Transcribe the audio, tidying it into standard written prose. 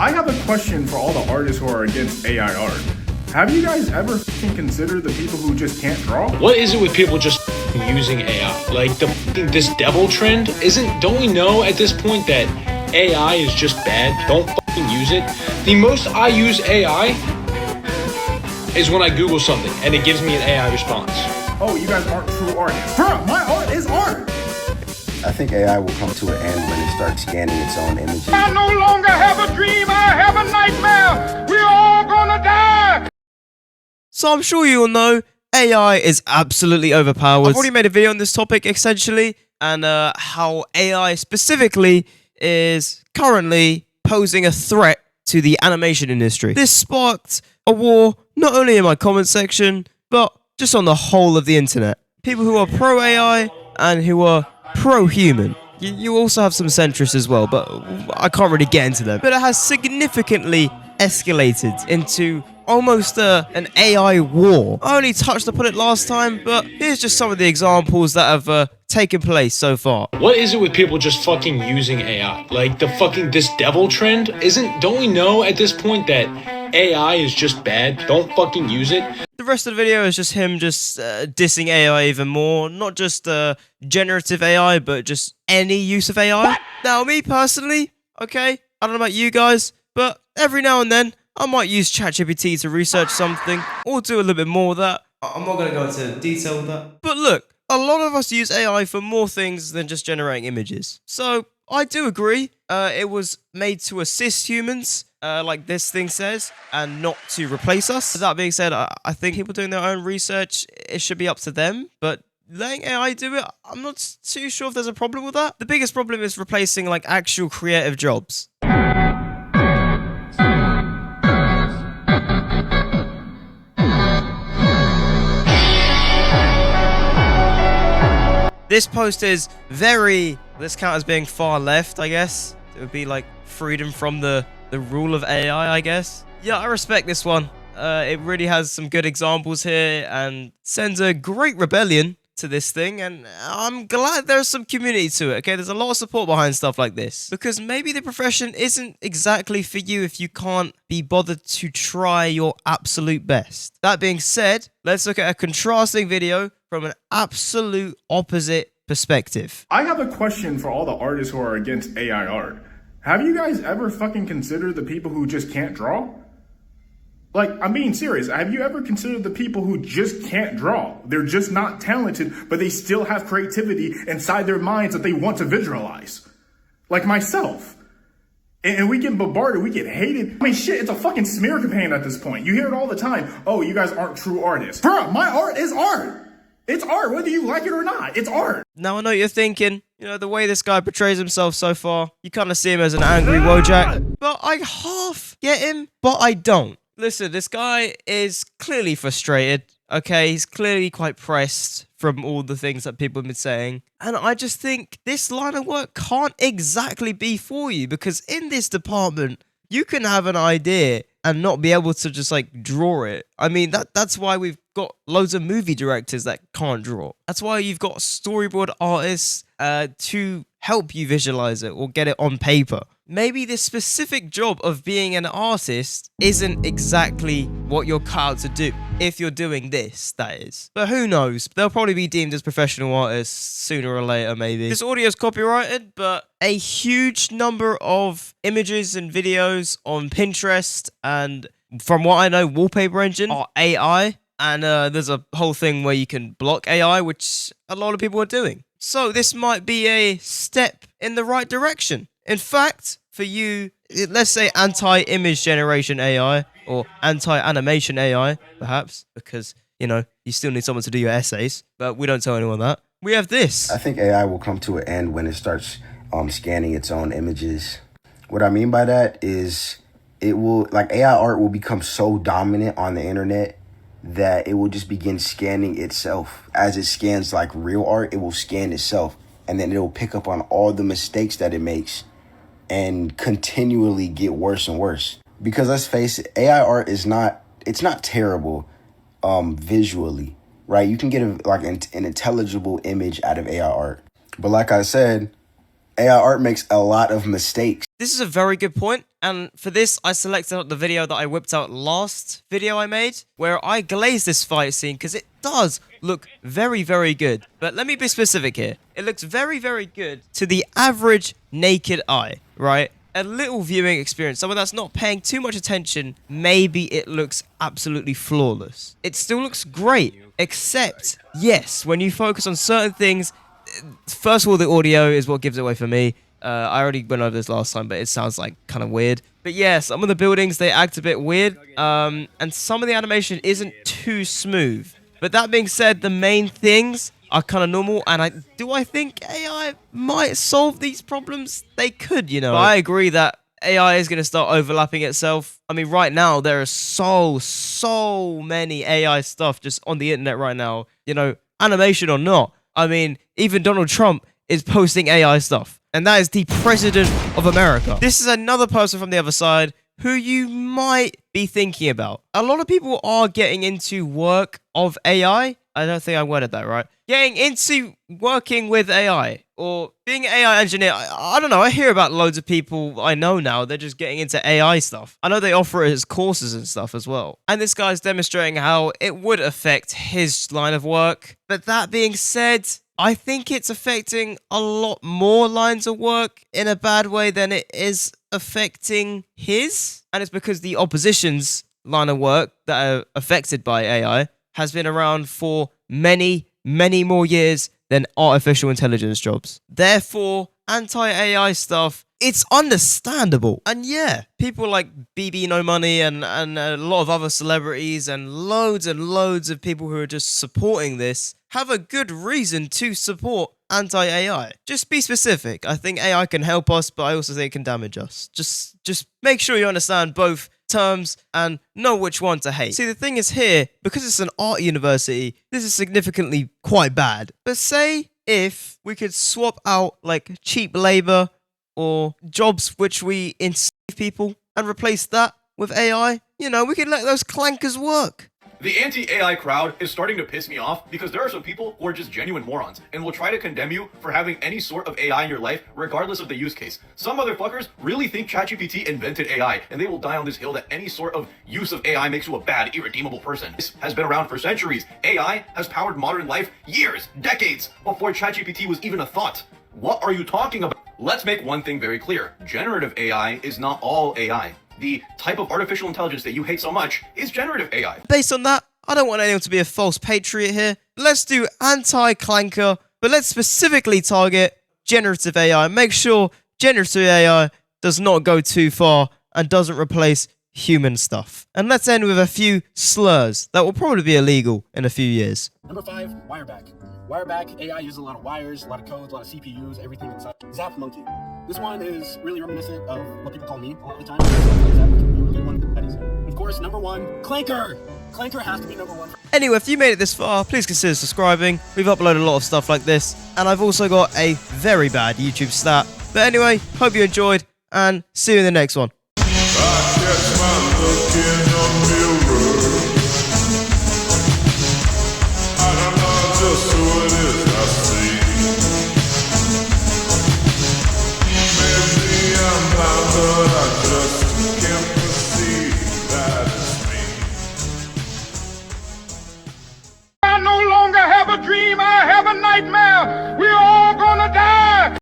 I have a question for all the artists who are against AI art. Have you guys ever considered the people who just can't draw? What is it with people just using AI? Like this devil trend don't we know at this point that AI is just bad? Don't use it. The most I use AI is when I Google something and it gives me an AI response. Oh, you guys aren't true artists. Bruh, my art is art! I think AI will come to an end when it starts scanning its own images. I no longer have a dream, I have a nightmare. We're all gonna die. So I'm sure you all know AI is absolutely overpowered. I've already made a video on this topic essentially, and how AI specifically is currently posing a threat to the animation industry. This sparked a war not only in my comment section, but just on the whole of the internet. People who are pro AI and who are pro-human. You also have some centrists as well, but I can't really get into them. But it has significantly escalated into almost an AI war. I only touched upon it last time, but here's just some of the examples that have taken place so far. What is it with people just using AI? Like this devil trend don't we know at this point that AI is just bad? Don't use it. The rest of the video is just him dissing AI even more. Not just generative AI, but just any use of AI. What? Now, me personally, okay, I don't know about you guys, but every now and then, I might use ChatGPT to research something, or do a little bit more of that. I'm not going to go into detail with that. But look, a lot of us use AI for more things than just generating images. So, I do agree, it was made to assist humans, like this thing says, and not to replace us. That being said, I think people doing their own research, it should be up to them, but letting AI do it, I'm not too sure if there's a problem with that. The biggest problem is replacing like actual creative jobs. This post is let's count as being far left, I guess. It would be like freedom from the rule of AI, I guess. Yeah, I respect this one. It really has some good examples here and sends a great rebellion to this thing, and I'm glad there's some community to it, okay? There's a lot of support behind stuff like this, because maybe the profession isn't exactly for you if you can't be bothered to try your absolute best. That being said, let's look at a contrasting video from an absolute opposite perspective. I have a question for all the artists who are against AI art. Have you guys ever considered the people who just can't draw? Like, I'm being serious. Have you ever considered the people who just can't draw? They're just not talented, but they still have creativity inside their minds that they want to visualize. Like myself. And we get bombarded, we get hated. I mean, shit, it's a fucking smear campaign at this point. You hear it all the time. Oh, you guys aren't true artists. Bruh, my art is art. It's art, whether you like it or not. It's art. Now, I know what you're thinking. You know, the way this guy portrays himself so far, you kind of see him as an angry Wojak. But I half get him, but I don't. Listen, this guy is clearly frustrated, okay? He's clearly quite pressed from all the things that people have been saying. And I just think this line of work can't exactly be for you, because in this department, you can have an idea and not be able to just like draw it. I mean, that's why we've got loads of movie directors that can't draw. That's why you've got storyboard artists to help you visualize it or get it on paper. Maybe this specific job of being an artist isn't exactly what you're cut out to do. If you're doing this, that is. But who knows? They'll probably be deemed as professional artists sooner or later, maybe. This audio is copyrighted, but a huge number of images and videos on Pinterest and, from what I know, Wallpaper Engine are AI. And there's a whole thing where you can block AI, which a lot of people are doing. So this might be a step in the right direction. In fact, for you, let's say anti-image generation AI or anti-animation AI, perhaps, because, you know, you still need someone to do your essays, but we don't tell anyone that. We have this. I think AI will come to an end when it starts scanning its own images. What I mean by that is AI art will become so dominant on the internet that it will just begin scanning itself. As it scans like real art, it will scan itself, and then it will pick up on all the mistakes that it makes and continually get worse and worse. Because let's face it, AI art is not terrible visually, right? You can get an intelligible image out of AI art. But like I said, AI art makes a lot of mistakes. This is a very good point. And for this, I selected out the video that I whipped out last video I made, where I glazed this fight scene because it does look very, very good. But let me be specific here. It looks very, very good to the average naked eye, right? A little viewing experience, someone that's not paying too much attention, maybe it looks absolutely flawless. It still looks great, except, yes, when you focus on certain things, first of all, the audio is what gives it away for me. I already went over this last time, but it sounds like kind of weird. But yeah, some of the buildings, they act a bit weird, and some of the animation isn't too smooth. But that being said, the main things are kind of normal, and I think AI might solve these problems? They could, you know. But I agree that AI is going to start overlapping itself. I mean, right now, there are so many AI stuff just on the internet right now, you know, animation or not. I mean, even Donald Trump is posting AI stuff, and that is the president of America. This is another person from the other side who you might be thinking about. A lot of people are getting into work of AI. I don't think I worded that right. Getting into working with AI or being an AI engineer. I don't know. I hear about loads of people I know now. They're just getting into AI stuff. I know they offer it as courses and stuff as well. And this guy's demonstrating how it would affect his line of work. But that being said, I think it's affecting a lot more lines of work in a bad way than it is affecting his. And it's because the opposition's line of work that are affected by AI has been around for many more years than artificial intelligence jobs. Therefore, anti-AI stuff, it's understandable. And yeah, people like BB No Money and a lot of other celebrities and loads of people who are just supporting this have a good reason to support anti-AI. Just be specific. I think AI can help us, but I also think it can damage us. Just make sure you understand both terms and know which one to hate. See, the thing is here, because it's an art university, this is significantly quite bad. But say if we could swap out like cheap labor or jobs which we enslave people and replace that with AI, you know, we could let those clankers work. The anti-AI crowd is starting to piss me off because there are some people who are just genuine morons and will try to condemn you for having any sort of AI in your life regardless of the use case. Some motherfuckers really think ChatGPT invented AI and they will die on this hill that any sort of use of AI makes you a bad, irredeemable person. This has been around for centuries. AI has powered modern life years, decades before ChatGPT was even a thought. What are you talking about? Let's make one thing very clear. Generative AI is not all AI. The type of artificial intelligence that you hate so much is generative AI. Based on that, I don't want anyone to be a false patriot here. Let's do anti-clanker, but let's specifically target generative AI. Make sure generative AI does not go too far and doesn't replace human stuff. And let's end with a few slurs that will probably be illegal in a few years. Number 5, wireback. Wireback, AI uses a lot of wires, a lot of codes, a lot of CPUs, everything inside. Zap monkey. This one is really reminiscent of what people call me a lot of the time. Zap monkey, really one that is. Of course, number 1, clanker. Clanker has to be number 1. Anyway, if you made it this far, please consider subscribing. We've uploaded a lot of stuff like this, and I've also got a very bad YouTube stat. But anyway, hope you enjoyed, and see you in the next one.